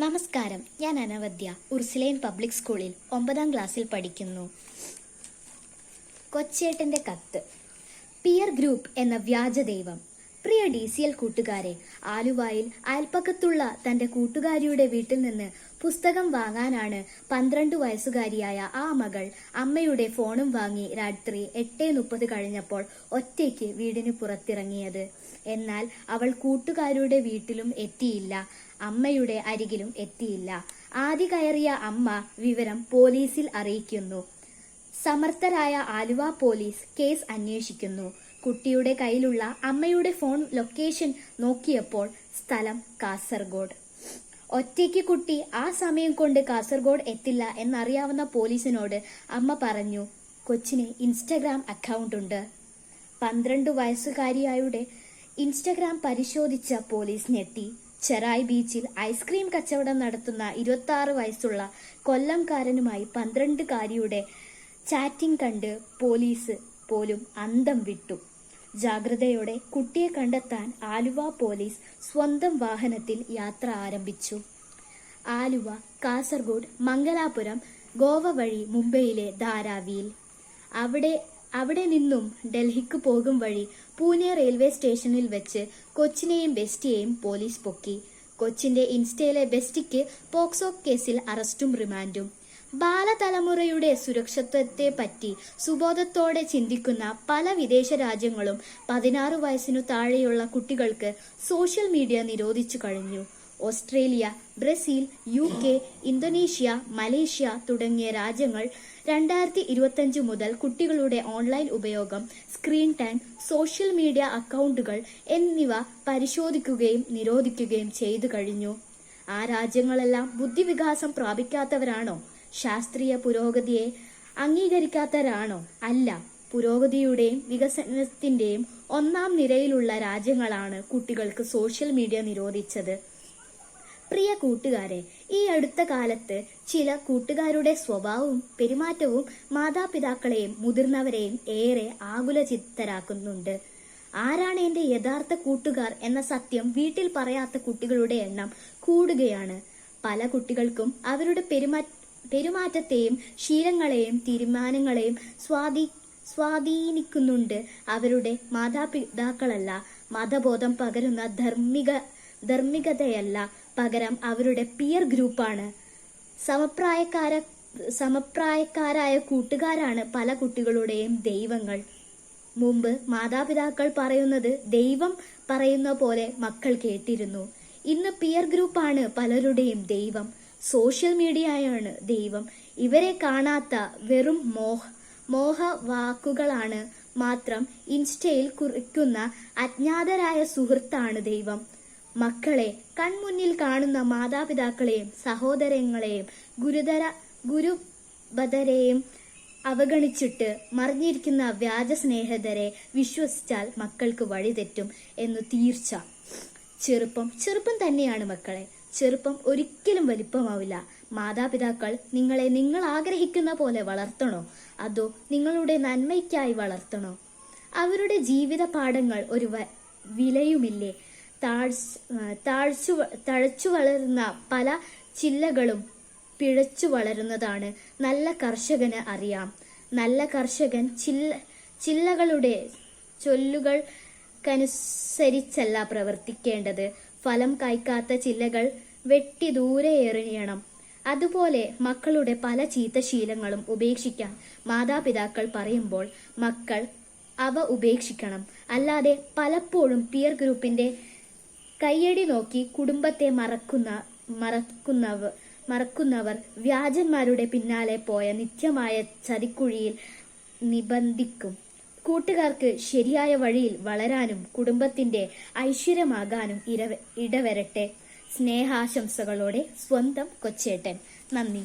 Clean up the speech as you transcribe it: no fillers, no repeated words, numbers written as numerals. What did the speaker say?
നമസ്കാരം, ഞാൻ അനവദ്യ Ursuline public സ്കൂളിൽ 9ാം ക്ലാസ്സിൽ പഠിക്കുന്നു. കൊച്ചേട്ടന്റെ കത്ത്. പിയർ ഗ്രൂപ്പ് എന്ന വ്യാജദൈവം. പ്രിയ DCL കൂട്ടുകാരെ, ആലുവായിൽ അയൽപ്പക്കത്തുള്ള തന്റെ കൂട്ടുകാരിയുടെ വീട്ടിൽ നിന്ന് പുസ്തകം വാങ്ങാനാണ് 12 വയസ്സുകാരിയായ ആ മകൾ അമ്മയുടെ ഫോണും വാങ്ങി രാത്രി 8:30 കഴിഞ്ഞപ്പോൾ ഒറ്റയ്ക്ക് വീടിന് പുറത്തിറങ്ങിയത്. എന്നാൽ അവൾ കൂട്ടുകാരുടെ വീട്ടിലും എത്തിയില്ല, അമ്മയുടെ അരികിലും എത്തിയില്ല. ആദ്യ കയറിയ അമ്മ വിവരം പോലീസിൽ അറിയിക്കുന്നു. സമർത്ഥരായ ആലുവ പോലീസ് കേസ് അന്വേഷിക്കുന്നു. കുട്ടിയുടെ കയ്യിലുള്ള അമ്മയുടെ ഫോൺ ലൊക്കേഷൻ നോക്കിയപ്പോൾ സ്ഥലം കാസർഗോഡ്. ഒറ്റയ്ക്ക് കുട്ടി ആ സമയം കൊണ്ട് കാസർഗോഡ് എത്തില്ല എന്നറിയാവുന്ന പോലീസിനോട് അമ്മ പറഞ്ഞു, കൊച്ചിന് ഇൻസ്റ്റഗ്രാം അക്കൗണ്ട് ഉണ്ട്. 12 വയസ്സുകാരിയായുടെ ഇൻസ്റ്റഗ്രാം പരിശോധിച്ച പോലീസ് ഞെട്ടി. ചെറായി ബീച്ചിൽ ഐസ്ക്രീം കച്ചവടം നടത്തുന്ന 26 വയസ്സുള്ള കൊല്ലംകാരനുമായി 12കാരിയുടെ ചാറ്റിംഗ് കണ്ട് പോലീസ് പോലും അന്തം വിട്ടു. ജാഗ്രതയോടെ കുട്ടിയെ കണ്ടെത്താൻ ആലുവ പോലീസ് സ്വന്തം വാഹനത്തിൽ യാത്ര ആരംഭിച്ചു. ആലുവ, കാസർഗോഡ്, മംഗലാപുരം, ഗോവ വഴി മുംബൈയിലെ ധാരാവിയിൽ. അവിടെ നിന്നും ഡൽഹിക്ക് പോകും വഴി പൂനെ റെയിൽവേ സ്റ്റേഷനിൽ വെച്ച് കൊച്ചിനെയും ബെസ്റ്റിയെയും പോലീസ് പൊക്കി. കൊച്ചിന്റെ ഇൻസ്റ്റയിലെ ബെസ്റ്റിക്ക് പോക്സോ കേസിൽ അറസ്റ്റും റിമാൻഡും. ബാലതലമുറയുടെ സുരക്ഷിതത്വത്തെ പറ്റി സുബോധത്തോടെ ചിന്തിക്കുന്ന പല വിദേശ രാജ്യങ്ങളും 16 വയസ്സിനു താഴെയുള്ള കുട്ടികൾക്ക് സോഷ്യൽ മീഡിയ നിരോധിച്ചു കഴിഞ്ഞു. Australia, Brazil, UK, Indonesia, Malaysia തുടങ്ങിയ രാജ്യങ്ങൾ 2025 മുതൽ കുട്ടികളുടെ ഓൺലൈൻ ഉപയോഗം, സ്ക്രീൻ ടൈം, സോഷ്യൽ മീഡിയ അക്കൗണ്ടുകൾ എന്നിവ പരിശോധിക്കുകയും നിരോധിക്കുകയും ചെയ്തു കഴിഞ്ഞു. ആ രാജ്യങ്ങളെല്ലാം ബുദ്ധിവികാസം പ്രാപിക്കാത്തവരാണോ? ശാസ്ത്രീയ പുരോഗതിയെ അംഗീകരിക്കാത്തവരാണോ? അല്ല, പുരോഗതിയുടെയും വികസനത്തിന്റെയും 1ാം നിരയിലുള്ള രാജ്യങ്ങളാണ് കുട്ടികൾക്ക് സോഷ്യൽ മീഡിയ നിരോധിച്ചത്. പ്രിയ കൂട്ടുകാരെ, ഈ അടുത്ത കാലത്ത് ചില കൂട്ടുകാരുടെ സ്വഭാവവും പെരുമാറ്റവും മാതാപിതാക്കളെയും മുതിർന്നവരെയും ഏറെ ആകുലചിത്തരാക്കുന്നുണ്ട്. ആരാണ് എന്റെ യഥാർത്ഥ കൂട്ടുകാർ എന്ന സത്യം വീട്ടിൽ പറയാത്ത കുട്ടികളുടെ എണ്ണം കൂടുകയാണ്. പല കുട്ടികൾക്കും അവരുടെ പെരുമാറ്റത്തെയും ശീലങ്ങളെയും തീരുമാനങ്ങളെയും സ്വാധീനിക്കുന്നുണ്ട് അവരുടെ മാതാപിതാക്കളല്ല, മതബോധം പകരുന്ന ധാർമ്മികതയല്ല, പകരം അവരുടെ പിയർ ഗ്രൂപ്പാണ്. സമപ്രായക്കാരായ കൂട്ടുകാരാണ് പല കുട്ടികളുടെയും ദൈവങ്ങൾ. മുമ്പ് മാതാപിതാക്കൾ പറയുന്നത് ദൈവം പറയുന്ന പോലെ മക്കൾ കേട്ടിരുന്നു. ഇന്ന് പിയർ ഗ്രൂപ്പാണ് പലരുടെയും ദൈവം. സോഷ്യൽ മീഡിയയാണ് ദൈവം. ഇവരെ കാണാത്ത വെറും മോഹ വാക്കുകളാണ് മാത്രം ഇൻസ്റ്റയിൽ കുറിക്കുന്ന അജ്ഞാതരായ സുഹൃത്താണ് ദൈവം. മക്കളെ കൺമുന്നിൽ കാണുന്ന മാതാപിതാക്കളെയും സഹോദരങ്ങളെയും ഗുരുബദരെയും അവഗണിച്ചിട്ട് മറിഞ്ഞിരിക്കുന്ന വ്യാജ സ്നേഹിതരെ വിശ്വസിച്ചാൽ മക്കൾക്ക് വഴിതെറ്റും എന്നു തീർച്ച. ചെറുപ്പം തന്നെയാണ് മക്കളെ. ചെറുപ്പം ഒരിക്കലും വലിപ്പമാവില്ല. മാതാപിതാക്കൾ നിങ്ങളെ നിങ്ങൾ ആഗ്രഹിക്കുന്ന പോലെ വളർത്തണോ, അതോ നിങ്ങളുടെ നന്മയ്ക്കായി വളർത്തണോ? അവരുടെ ജീവിത പാഠങ്ങൾ ഒരു വിലയുമില്ലേ? തഴച്ചു വളരുന്ന പല ചില്ലകളും പിഴച്ചു വളരുന്നതാണ് നല്ല കർഷകന് അറിയാം. നല്ല കർഷകൻ ചില്ലകളുടെ ചൊല്ലുകൾക്കനുസരിച്ചല്ല പ്രവർത്തിക്കേണ്ടത്. ഫലം കായ്ക്കാത്ത ചില്ലകൾ വെട്ടി ദൂരെ എറിയണം. അതുപോലെ മക്കളുടെ പല ചീത്ത ശീലങ്ങളും ഉപേക്ഷിക്കാൻ മാതാപിതാക്കൾ പറയുമ്പോൾ മക്കൾ അവ ഉപേക്ഷിക്കണം. അല്ലാതെ പലപ്പോഴും പിയർ ഗ്രൂപ്പിന്റെ കയ്യടി നോക്കി കുടുംബത്തെ മറക്കുന്നവർ വ്യാജന്മാരുടെ പിന്നാലെ പോയ നിത്യമായ ചതിക്കുഴിയിൽ നിബന്ധിക്കും. കൂട്ടുകാർക്ക് ശരിയായ വഴിയിൽ വളരാനും കുടുംബത്തിന്റെ ഐശ്വര്യമാകാനും ഇടവരട്ടെ. സ്നേഹാശംസകളോടെ സ്വന്തം കൊച്ചേട്ടൻ. നന്ദി.